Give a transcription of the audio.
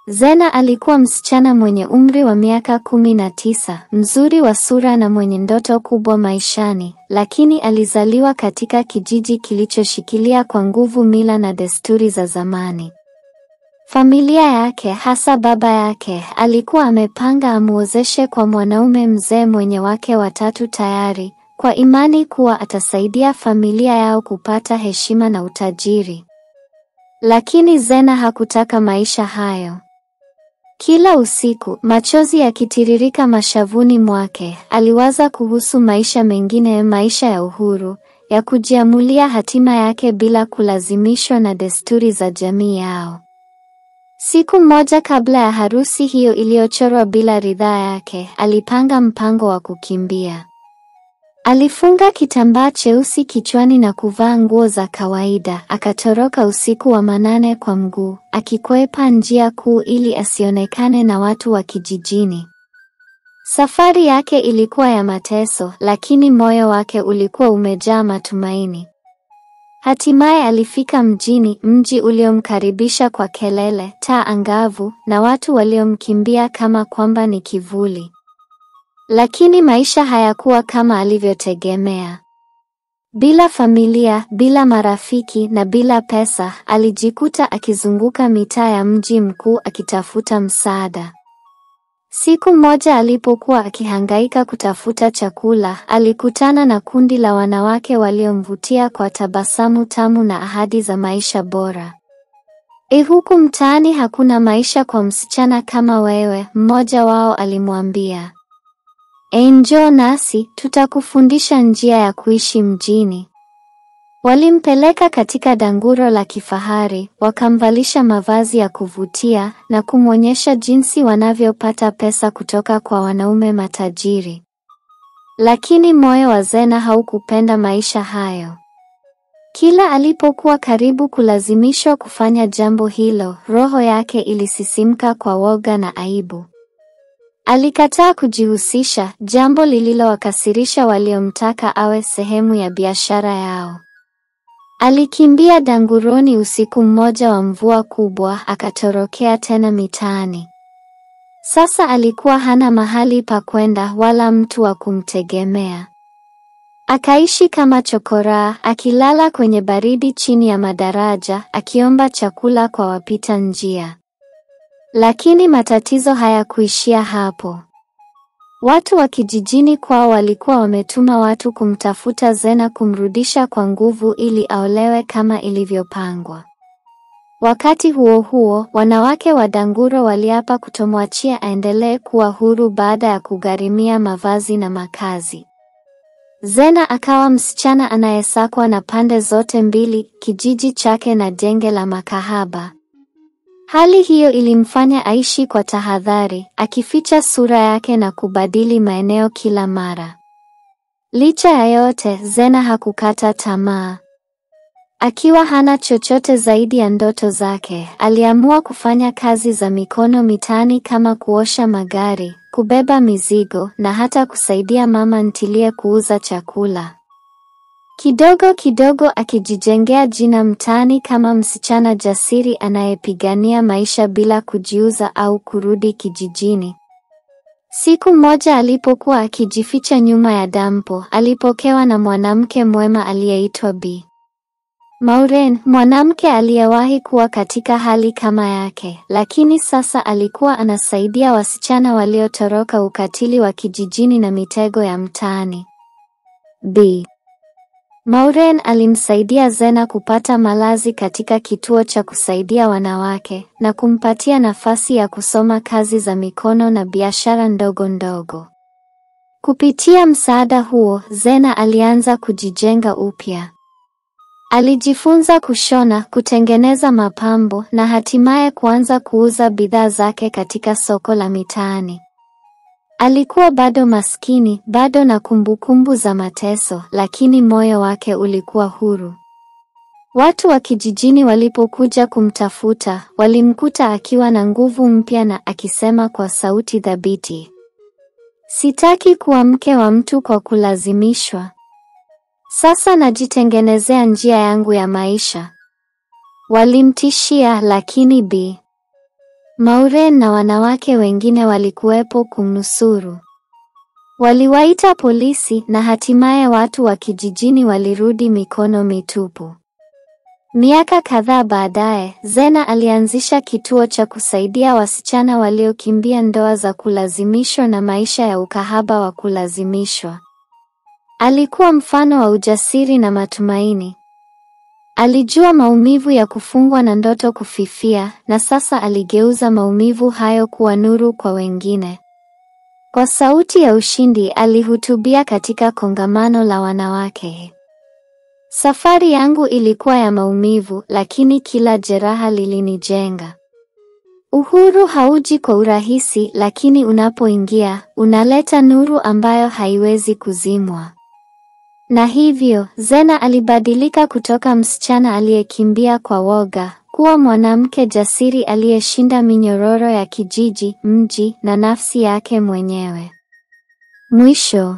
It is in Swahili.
Zena alikuwa msichana mwenye umri wa miaka 19, mzuri wa sura na mwenye ndoto kubwa maishani, lakini alizaliwa katika kijiji kilichoshikilia kwa nguvu mila na desturi za zamani. Familia yake, hasa baba yake, alikuwa amepanga amuozeshe kwa mwanaume mzee mwenye wake watatu tayari, kwa imani kuwa atasaidia familia yao kupata heshima na utajiri. Lakini Zena hakutaka maisha hayo. Kila usiku, machozi yakitiririka mashavuni mwake, aliwaza kuhusu maisha mengine, maisha ya uhuru, ya kujiamulia hatima yake bila kulazimishwa na desturi za jamii yao. Siku moja kabla ya harusi hiyo iliyochorwa bila ridhaa yake, alipanga mpango wa kukimbia. Alifunga kitambaa cheusi kichwani na kuvaa nguo za kawaida, akatoroka usiku wa manane kwa mguu, akikwepa njia kuu ili asionekane na watu wa kijijini. Safari yake ilikuwa ya mateso, lakini moyo wake ulikuwa umejaa matumaini. Hatimaye alifika mjini, mji uliomkaribisha kwa kelele, taa angavu, na watu waliomkimbia kama kwamba ni kivuli. Lakini maisha hayakuwa kama alivyotegemea. Bila familia, bila marafiki na bila pesa, alijikuta akizunguka mitaa ya mji mkuu akitafuta msaada. Siku moja alipokuwa akihangaika kutafuta chakula, alikutana na kundi la wanawake waliomvutia kwa tabasamu tamu na ahadi za maisha bora. Huku mtaani hakuna maisha kwa msichana kama wewe, mmoja wao alimwambia. Njoo nasi, tutakufundisha njia ya kuishi mjini. Walimpeleka katika danguro la kifahari, wakamvalisha mavazi ya kuvutia na kumwonyesha jinsi wanavyopata pesa kutoka kwa wanaume matajiri. Lakini moyo wa Zena haukupenda maisha hayo. Kila alipokuwa karibu kulazimishwa kufanya jambo hilo, roho yake ilisisimka kwa woga na aibu. Alikataa kujihusisha, jambo lililowakasirisha waliomtaka awe sehemu ya biashara yao. Alikimbia danguroni usiku mmoja wa mvua kubwa, akatorokea tena mitaani. Sasa alikuwa hana mahali pa kwenda wala mtu wa kumtegemea. Akaishi kama chokoraa, akilala kwenye baridi chini ya madaraja, akiomba chakula kwa wapita njia. Lakini matatizo hayakuishia hapo. Watu wa kijijini kwao walikuwa wametuma watu kumtafuta Zena, kumrudisha kwa nguvu ili aolewe kama ilivyopangwa. Wakati huo huo, wanawake wa danguro waliapa kutomwachia aendelee kuwa huru baada ya kugharimia mavazi na makazi. Zena akawa msichana anayesakwa na pande zote mbili, kijiji chake na genge la makahaba. Hali hiyo ilimfanya aishi kwa tahadhari, akificha sura yake na kubadili maeneo kila mara. Licha ya yote, Zena hakukata tamaa. Akiwa hana chochote zaidi ya ndoto zake, aliamua kufanya kazi za mikono mitaani kama kuosha magari, kubeba mizigo na hata kusaidia mama ntilie kuuza chakula. Kidogo kidogo akijijengea jina mtaani kama msichana jasiri anayepigania maisha bila kujiuza au kurudi kijijini. Siku moja alipokuwa akijificha nyuma ya dampo, alipokewa na mwanamke mwema aliyeitwa Bi Maureen, mwanamke aliyewahi kuwa katika hali kama yake, lakini sasa alikuwa anasaidia wasichana waliotoroka ukatili wa kijijini na mitego ya mtaani. Bi Maureen alimsaidia Zena kupata malazi katika kituo cha kusaidia wanawake na kumpatia nafasi ya kusoma kazi za mikono na biashara ndogo ndogo. Kupitia msaada huo, Zena alianza kujijenga upya. Alijifunza kushona, kutengeneza mapambo na hatimaye kuanza kuuza bidhaa zake katika soko la mitaani. Alikuwa bado maskini, bado na kumbukumbu za mateso, lakini moyo wake ulikuwa huru. Watu wa kijijini walipokuja kumtafuta, walimkuta akiwa na nguvu mpya na akisema kwa sauti thabiti, "Sitaki kuwa mke wa mtu kwa kulazimishwa. Sasa najitengenezea njia yangu ya maisha." Walimtishia, lakini Bi Maureen na wanawake wengine walikuwepo kumnusuru. Waliwaita polisi na hatimaye watu wa kijijini walirudi mikono mitupu. Miaka kadhaa baadaye, Zena alianzisha kituo cha kusaidia wasichana waliokimbia ndoa za kulazimishwa na maisha ya ukahaba wa kulazimishwa. Alikuwa mfano wa ujasiri na matumaini. Alijua maumivu ya kufungwa na ndoto kufifia, na sasa aligeuza maumivu hayo kuwa nuru kwa wengine. Kwa sauti ya ushindi alihutubia katika kongamano la wanawake. Safari yangu ilikuwa ya maumivu, lakini kila jeraha lilinijenga. Uhuru hauji kwa urahisi, lakini unapoingia, unaleta nuru ambayo haiwezi kuzimwa. Na hivyo, Zena alibadilika kutoka msichana aliyekimbia kwa woga, kuwa mwanamke jasiri aliyeshinda minyororo ya kijiji, mji, na nafsi yake mwenyewe. Mwisho.